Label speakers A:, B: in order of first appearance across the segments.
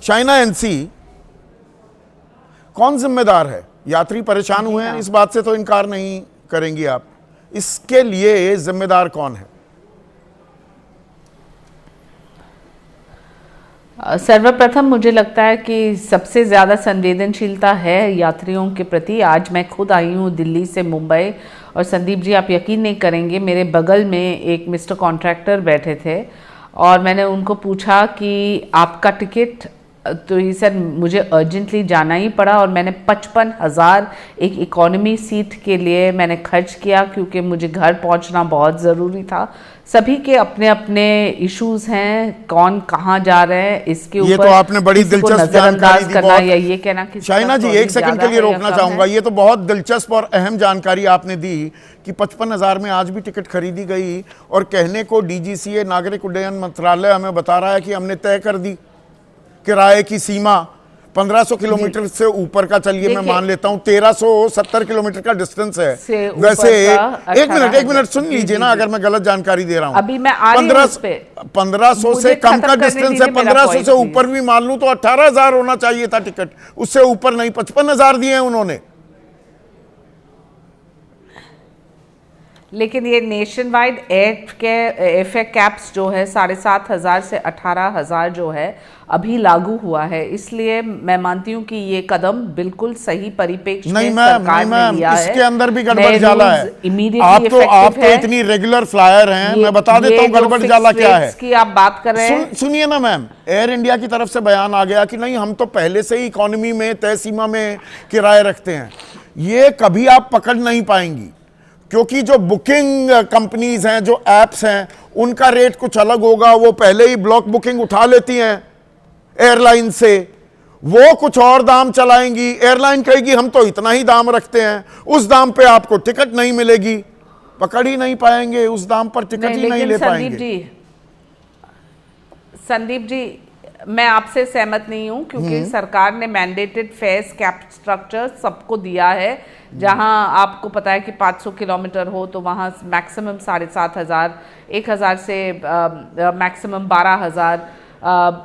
A: China NC कौन जिम्मेदार है? यात्री परेशान हुए हैं, इस बात से तो इनकार नहीं करेंगी आप। इसके लिए जिम्मेदार कौन है?
B: सर्वप्रथम मुझे लगता है कि सबसे ज़्यादा संवेदनशीलता है यात्रियों के प्रति। आज मैं खुद आई हूँ दिल्ली से मुंबई, और संदीप जी आप यकीन नहीं करेंगे, मेरे बगल में एक मिस्टर कॉन्ट्रैक्टर बैठे थे और मैंने उनको पूछा कि आपका टिकट, तो ये सर मुझे अर्जेंटली जाना ही पड़ा और मैंने 55,000 एक इकोनॉमी सीट के लिए मैंने खर्च किया, क्योंकि मुझे घर पहुंचना बहुत ज़रूरी था। सभी के अपने अपने इश्यूज हैं, कौन कहाँ जा रहे हैं इसके ऊपर
A: ये तो आपने बड़ी दिलचस्प जानकारी दी।
B: करना या ये कहना कि
A: चाइना जी, एक सेकंड के लिए रोकना चाहूंगा। ये तो बहुत दिलचस्प और अहम जानकारी आपने दी कि 55,000 में आज भी टिकट खरीदी गई, और कहने को डीजीसीए नागरिक उड्डयन मंत्रालय हमें बता रहा है कि हमने तय कर दी किराए की सीमा 1500 किलोमीटर से ऊपर का। चलिए मैं मान लेता हूं 1370 किलोमीटर का डिस्टेंस है। वैसे एक मिनट सुन लीजिए ना, अगर मैं गलत जानकारी दे रहा हूं।
B: अभी मैं आ रही हूं उस पे।
A: 1500 से कम का डिस्टेंस है, 1500 से ऊपर भी मान लूं तो 18,000 होना चाहिए था टिकट, उससे ऊपर नहीं। 55,000 दिए हैं उन्होंने।
B: लेकिन ये नेशन वाइड एयर कैप्स जो है 7,500 से 18,000 जो है अभी लागू हुआ है, इसलिए मैं मानती हूँ कि ये कदम बिल्कुल सही परिप्रेक्ष्य में सरकार ने लिया है।
A: इसके अंदर भी गड़बड़ जाला है। आप तो इतनी रेगुलर फ्लायर हैं, मैं बता देता हूँ गड़बड़ जाला क्या है
B: कि आप बात कर रहे हैं।
A: सुनिए ना मैम, एयर इंडिया की तरफ से बयान आ गया कि नहीं, हम तो पहले से ही इकोनॉमी में तय सीमा में किराए रखते हैं। ये कभी आप पकड़ नहीं पाएंगी, क्योंकि जो बुकिंग कंपनीज हैं, जो एप्स हैं, उनका रेट कुछ अलग होगा। वो पहले ही ब्लॉक बुकिंग उठा लेती हैं एयरलाइन से, वो कुछ और दाम चलाएंगी। एयरलाइन कहेगी हम तो इतना ही दाम रखते हैं, उस दाम पे आपको टिकट नहीं मिलेगी। पकड़ ही नहीं पाएंगे, उस दाम पर टिकट ही नहीं ले पाएंगे।
B: संदीप जी, मैं आपसे सहमत नहीं हूं, क्योंकि सरकार ने मैंडेटेड फेयर्स कैप स्ट्रक्चर सबको दिया है। जहां आपको पता है कि 500 किलोमीटर हो तो वहां मैक्सिमम 7,500, 1,000 से मैक्सिमम 12,000,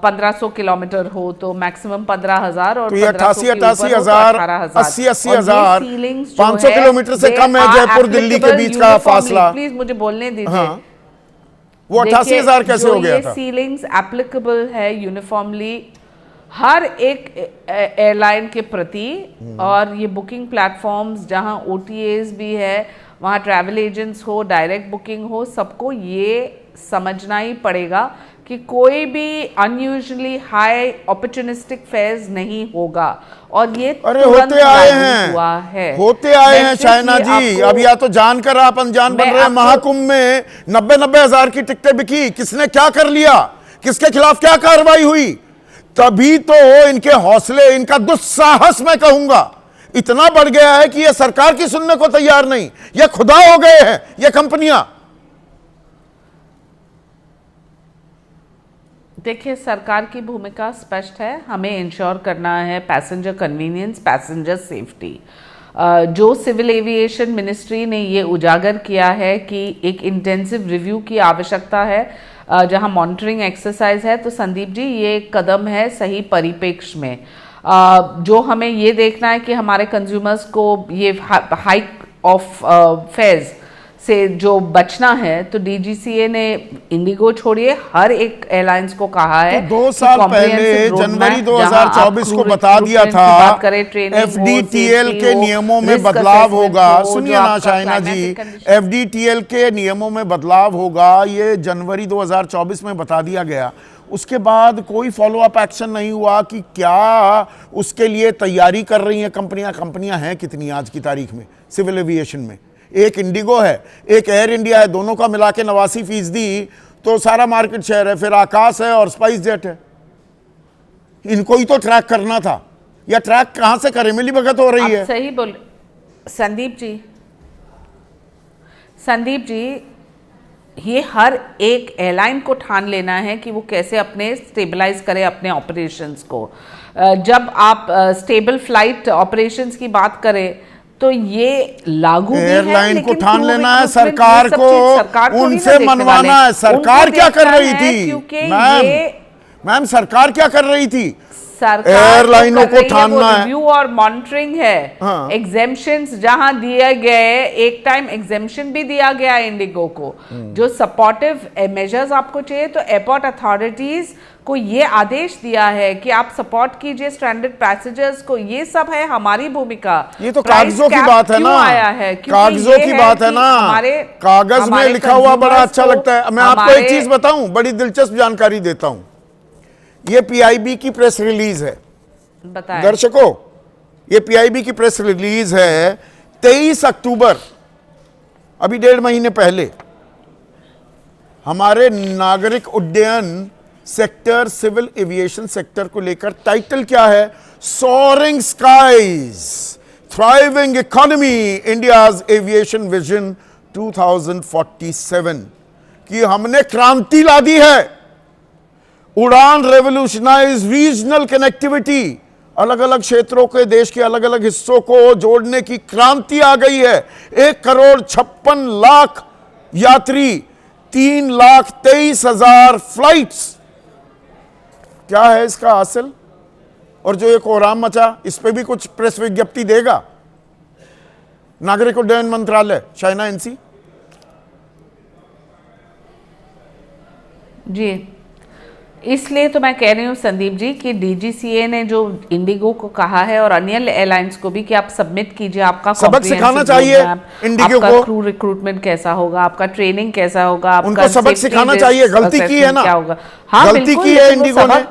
B: 1500 किलोमीटर हो तो मैक्सिमम 15,000, और
A: 88,000, 80,000, 500 किलोमीटर से कम है जयपुर दिल्ली के बीच का फासला।
B: प्लीज मुझे बोलने दीजिए।
A: वो 88,000 कैसे हो गया था?
B: सीलिंग्स एप्लीकेबल है यूनिफॉर्मली हर एक एयरलाइन के प्रति, और ये बुकिंग प्लेटफॉर्म्स जहां OTAs भी है, वहां ट्रैवल एजेंट्स हो, डायरेक्ट बुकिंग हो, सबको ये समझना ही पड़ेगा कि कोई भी अनयूजुअली हाई अपॉर्चुनिस्टिक फेयर्स नहीं होगा। और ये
A: होते आए हैं चाइना जी। अब या तो जानकर आप अनजान बन रहे हैं। महाकुंभ में 90 हजार की टिकटें बिकी, किसने क्या कर लिया, किसके खिलाफ क्या कार्रवाई हुई? तभी तो इनके हौसले, इनका दुस्साहस मैं कहूंगा इतना बढ़ गया है कि ये सरकार की सुनने को तैयार नहीं, ये खुदा हो गए हैं ये कंपनियां।
B: देखिए, सरकार की भूमिका स्पष्ट है, हमें इंश्योर करना है पैसेंजर कन्वीनियंस, पैसेंजर सेफ्टी। जो सिविल एविएशन मिनिस्ट्री ने ये उजागर किया है कि एक इंटेंसिव रिव्यू की आवश्यकता है, जहां मॉनिटरिंग एक्सरसाइज है, तो संदीप जी ये कदम है सही परिप्रेक्ष्य में। जो हमें ये देखना है कि हमारे कंज्यूमर्स को ये हाइक ऑफ फेयर्स से जो बचना है, तो डीजीसीए ने इंडिगो छोड़िए हर एक एयरलाइंस को कहा है
A: तो 2 साल पहले जनवरी 2024 को बता दिया था FDTL के नियमों में बदलाव होगा। सुनिए ना चाइना जी, FDTL के नियमों में बदलाव होगा, ये जनवरी 2024 में बता दिया गया। उसके बाद कोई फॉलोअप एक्शन नहीं हुआ कि क्या उसके लिए तैयारी कर रही हैं कंपनियां हैं कितनी आज की तारीख में सिविल एविएशन में? एक इंडिगो है, एक एयर इंडिया है, दोनों का मिला के 89% तो सारा मार्केट शेयर है। फिर आकाश है और स्पाइस जेट है। इनको ही तो ट्रैक करना था, या ट्रैक कहां से करें? मिली भगत हो रही है।
B: सही बोल संदीप जी, ये हर एक एयरलाइन को ठान लेना है कि वो कैसे अपने स्टेबलाइज करे अपने ऑपरेशंस को। जब आप स्टेबल फ्लाइट ऑपरेशंस की बात करें तो ये लागू
A: एयरलाइन को ठान लेना है, सरकार को उनसे मनवाना है। सरकार क्या कर रही थी मैम? मैम सरकार क्या कर रही थी?
B: एयरलाइनों
A: को ठानना है,
B: रिव्यू और मॉनिटरिंग है।
A: हाँ।
B: एग्जेम्पशंस जहां दिए गए, एक टाइम एग्जेम्पशन भी दिया गया इंडिगो को, जो सपोर्टिव मेजर्स आपको चाहिए, तो एयरपोर्ट अथॉरिटीज को ये आदेश दिया है कि आप सपोर्ट कीजिए स्ट्रैंडेड पैसेंजर्स को। ये सब है हमारी भूमिका।
A: ये तो कागजों की बात है ना,
B: आया है
A: कागजों की बात है ना, कागज में लिखा हुआ बड़ा अच्छा लगता है। मैं आपको एक चीज बताऊं, बड़ी दिलचस्प जानकारी देता हूं। ये पीआईबी की प्रेस रिलीज है दर्शकों, ये पीआईबी की प्रेस रिलीज है 23 अक्टूबर, अभी 1.5 महीने पहले। हमारे नागरिक उड्डयन सेक्टर, सिविल एविएशन सेक्टर को लेकर टाइटल क्या है? Soaring skies, thriving economy, India's aviation vision 2047 कि हमने क्रांति ला दी है। उड़ान रेवोल्यूशनाइज रीजनल कनेक्टिविटी, अलग अलग क्षेत्रों के, देश के अलग अलग हिस्सों को जोड़ने की क्रांति आ गई है। 1,56,00,000 यात्री, 3,23,000 फ्लाइट्स। क्या है इसका हासिल? और जो ये कोहराम मचा, इस पे भी कुछ प्रेस विज्ञप्ति देगा नागरिक उड्डयन मंत्रालय, चाइना एनसी?
B: जी, इसलिए तो मैं कह रही हूँ संदीप जी कि डीजीसीए ने जो इंडिगो को कहा है और अन्य एयरलाइंस को भी कि आप सबमिट कीजिए आपका
A: सबक सिखाना चाहिए इंडिगो को,
B: क्रू रिक्रूटमेंट कैसा होगा, आपका ट्रेनिंग कैसा होगा,
A: उनको सबक सिखाना चाहिए। गलती की है ना,
B: क्या होगा? हाँ,
A: गलती की है इंडिगो ने,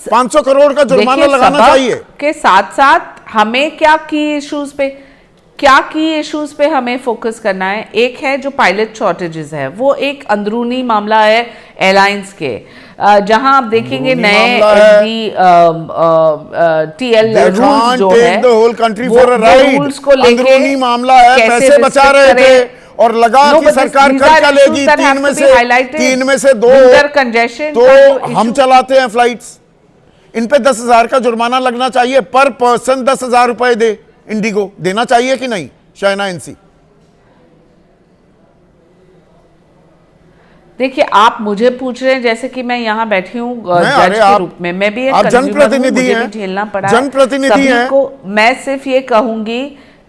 A: 500 करोड़ का जुर्माना लगाना चाहिए।
B: के साथ साथ हमें क्या की इश्यूज पे हमें फोकस करना है। एक है जो पायलट शॉर्टेजेस है, वो एक अंदरूनी मामला है एयरलाइंस के, जहां आप देखेंगे नए टीएल रूल्स जो है, रूल्स को लेके
A: अंदरूनी मामला है। पैसे बचा रहे थे और लगा कि सरकार कर चलेगी, 3 में से 2
B: कंजेशन
A: तो हम चलाते हैं फ्लाइट्स। इन पे 10,000 का जुर्माना लगना चाहिए, पर पर्सन 10,000 रुपए दे। इंडिगो देना चाहिए कि नहीं? China NC?
B: देखिए, आप मुझे पूछ रहे हैं जैसे कि मैं यहाँ बैठी हूँ जज के रूप में, मैं भी एक
A: जनप्रतिनिधि हैं,
B: झेलना पड़ा,
A: जनप्रतिनिधि हैं।
B: को मैं सिर्फ ये कहूंगी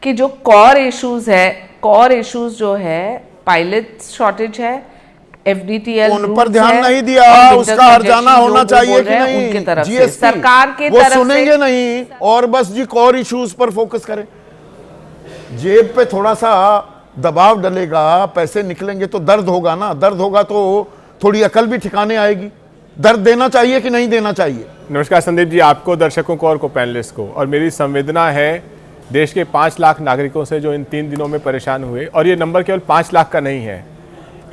B: कि जो कोर इश्यूज जो है, पायलट शॉर्टेज है, एफडीटीएल
A: उन पर ध्यान नहीं दिया, उसका हर्जाना होना चाहिए कि नहीं?
B: उनकी तरफ से,
A: जीएसटी
B: सरकार के
A: वो
B: तरफ
A: सुनेंगे नहीं और बस जी कोर इश्यूज पर फोकस करें। जेब पे थोड़ा सा दबाव डलेगा, पैसे निकलेंगे तो दर्द होगा ना, दर्द होगा तो थोड़ी अकल भी ठिकाने आएगी। दर्द देना चाहिए कि नहीं देना चाहिए?
C: नमस्कार संदीप जी, आपको, दर्शकों को और को पैनलिस्ट को। और मेरी संवेदना है देश के 5 लाख नागरिकों से जो इन 3 दिनों में परेशान हुए, और ये नंबर केवल 5 लाख का नहीं है,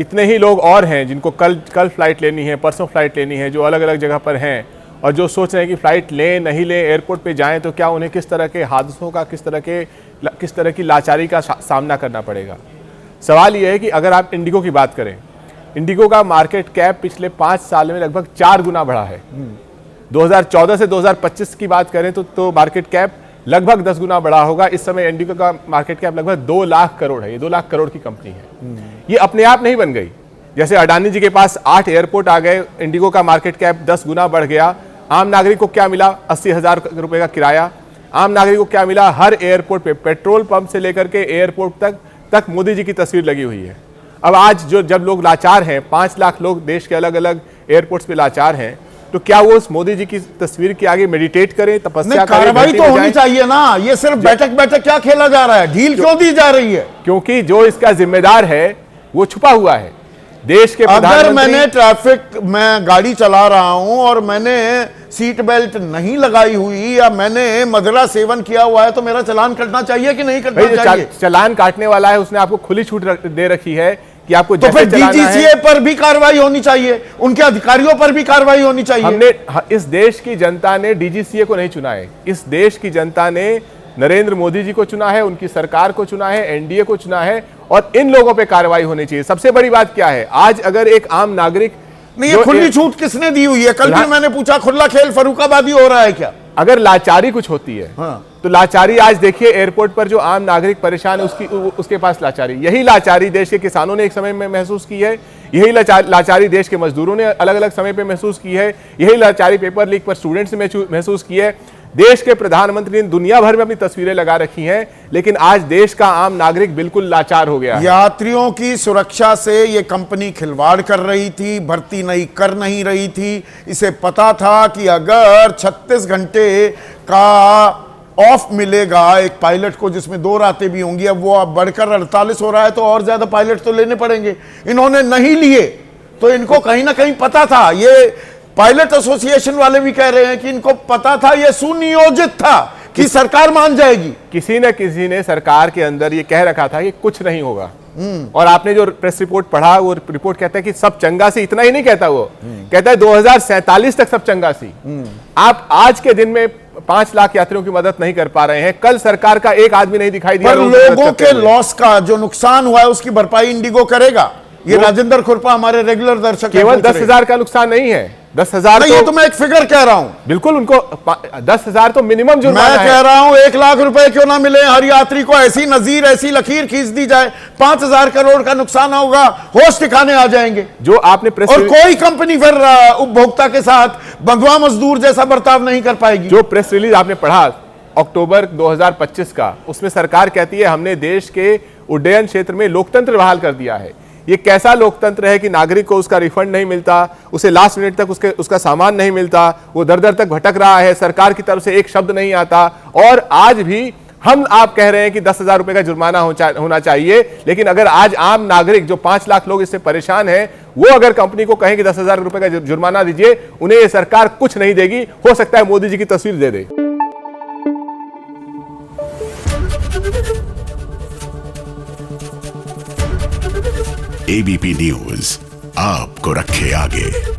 C: इतने ही लोग और हैं जिनको कल फ्लाइट लेनी है, परसों फ्लाइट लेनी है, जो अलग अलग जगह पर हैं और जो सोच रहे हैं कि फ्लाइट लें नहीं लें, एयरपोर्ट पे जाएं तो क्या उन्हें किस तरह के हादसों का, किस तरह की लाचारी का सामना करना पड़ेगा। सवाल ये है कि अगर आप इंडिगो की बात करें, इंडिगो का मार्केट कैप पिछले 5 साल में लगभग 4 गुना बढ़ा है। 2014 से 2025 की बात करें तो मार्केट कैप लगभग 10 गुना बढ़ा होगा। इस समय इंडिगो का मार्केट कैप लगभग 2 लाख करोड़ है। ये 2 लाख करोड़ की कंपनी है। ये अपने आप नहीं बन गई। जैसे अडानी जी के पास 8 एयरपोर्ट आ गए, इंडिगो का मार्केट कैप 10 गुना बढ़ गया। आम नागरिक को क्या मिला? 80,000 रुपए का किराया। आम नागरिक को क्या मिला? हर एयरपोर्ट पे, पेट्रोल पंप से लेकर के एयरपोर्ट तक मोदी जी की तस्वीर लगी हुई है। अब आज जब लोग लाचार हैं, 5 लाख लोग देश के अलग अलग एयरपोर्ट्स पे लाचार हैं, तो क्या वो उस मोदी जी की तस्वीर के आगे मेडिटेट करें, तपस्या करें?
A: कार्रवाई तो होनी चाहिए ना। ये सिर्फ बैठक क्या खेला जा रहा है? ढील क्यों दी जा रही है?
C: क्योंकि जो इसका जिम्मेदार है वो छुपा हुआ है। देश के
A: अगर मैंने ट्रैफिक में गाड़ी चला रहा हूं और मैंने सीट बेल्ट नहीं लगाई हुई या मैंने मदिरा सेवन किया हुआ है तो मेरा चालान कटना चाहिए कि नहीं कटना चाहिए?
C: चालान काटने वाला है, उसने आपको खुली छूट दे रखी है कि आपको
A: तो फिर डीजीसीए पर भी कार्रवाई होनी चाहिए, उनके अधिकारियों पर भी कार्रवाई होनी चाहिए।
C: हमने, इस देश की जनता ने डीजीसीए को नहीं चुना है। इस देश की जनता ने नरेंद्र मोदी जी को चुना है, उनकी सरकार को चुना है, एनडीए को चुना है, और इन लोगों पे कार्रवाई होनी चाहिए। सबसे बड़ी बात क्या है, आज अगर एक आम नागरिक
A: नहीं, ये खुली छूट किसने दी हुई है? कल भी मैंने पूछा, खुला खेल फर्रुखाबादी हो रहा है क्या?
C: अगर लाचारी कुछ होती है तो लाचारी आज देखिए एयरपोर्ट पर जो आम नागरिक परेशान है उसके पास लाचारी, यही लाचारी देश के किसानों ने एक समय में महसूस की है, यही लाचारी देश के मजदूरों ने अलग अलग समय पे महसूस की है, यही लाचारी पेपर लीक पर स्टूडेंट्स ने महसूस की है। देश के प्रधानमंत्री ने दुनिया भर में अपनी तस्वीरें लगा रखी हैं, लेकिन आज देश का आम नागरिक बिल्कुल लाचार हो गया है।
A: यात्रियों की सुरक्षा से ये कंपनी खिलवाड़ कर रही थी, भर्ती नहीं रही थी। इसे पता था कि अगर 36 घंटे का ऑफ मिलेगा एक पायलट को, जिसमें 2 रातें भी होंगी, अब वो अब बढ़कर 48 हो रहा है, तो और ज्यादा पायलट तो लेने पड़ेंगे। इन्होंने नहीं लिए, तो इनको कहीं ना कहीं पता था। ये पायलट एसोसिएशन वाले भी कह रहे हैं कि इनको पता था, ये सुनियोजित था कि सरकार मान जाएगी।
C: किसी न किसी ने सरकार के अंदर ये कह रखा था कि कुछ नहीं होगा। और आपने जो प्रेस रिपोर्ट पढ़ा, वो रिपोर्ट कहता है कि सब चंगा सी, इतना ही नहीं कहता, वो कहता है 2047 तक सब चंगा सी। आप आज के दिन में 5 लाख यात्रियों की मदद नहीं कर पा रहे हैं। कल सरकार का एक आदमी नहीं दिखाई दिया।
A: पर लोगों के लॉस का जो नुकसान हुआ है उसकी भरपाई इंडिगो करेगा। ये राजेंद्र खुरपा हमारे रेगुलर दर्शक
C: केवल 10,000 का नुकसान नहीं है, 10,000
A: ये तो मैं एक फिगर कह रहा हूं।
C: बिल्कुल, उनको 10,000 तो मिनिमम जुर्माना है।
A: मैं कह रहा हूं 1 लाख रुपए क्यों ना मिले हर यात्री को, ऐसी नजीर ऐसी लकीर खींच दी जाए, 5,000 करोड़ का नुकसान होगा, होश ठिकाने आ जाएंगे।
C: जो आपने प्रेस
A: और कोई कंपनी फिर उपभोक्ता के साथ बंधुआ मजदूर जैसा बर्ताव नहीं कर पाएगी।
C: जो प्रेस रिलीज आपने पढ़ा अक्टूबर 2025 का, उसमें सरकार कहती है हमने देश के उड्डयन क्षेत्र में लोकतंत्र बहाल कर दिया है। ये कैसा लोकतंत्र है कि नागरिक को उसका रिफंड नहीं मिलता, उसे लास्ट मिनट तक उसका सामान नहीं मिलता, वो दर दर तक भटक रहा है, सरकार की तरफ से एक शब्द नहीं आता। और आज भी आप कह रहे हैं कि 10,000 रुपए का जुर्माना होना चाहिए, लेकिन अगर आज आम नागरिक जो 5 लाख लोग इससे परेशान हैं, वो अगर कंपनी को कहें कि 10,000 रुपए का जुर्माना दीजिए, उन्हें ये सरकार कुछ नहीं देगी। हो सकता है मोदी जी की तस्वीर दे दे।
D: एबीपी न्यूज आपको रखे आगे।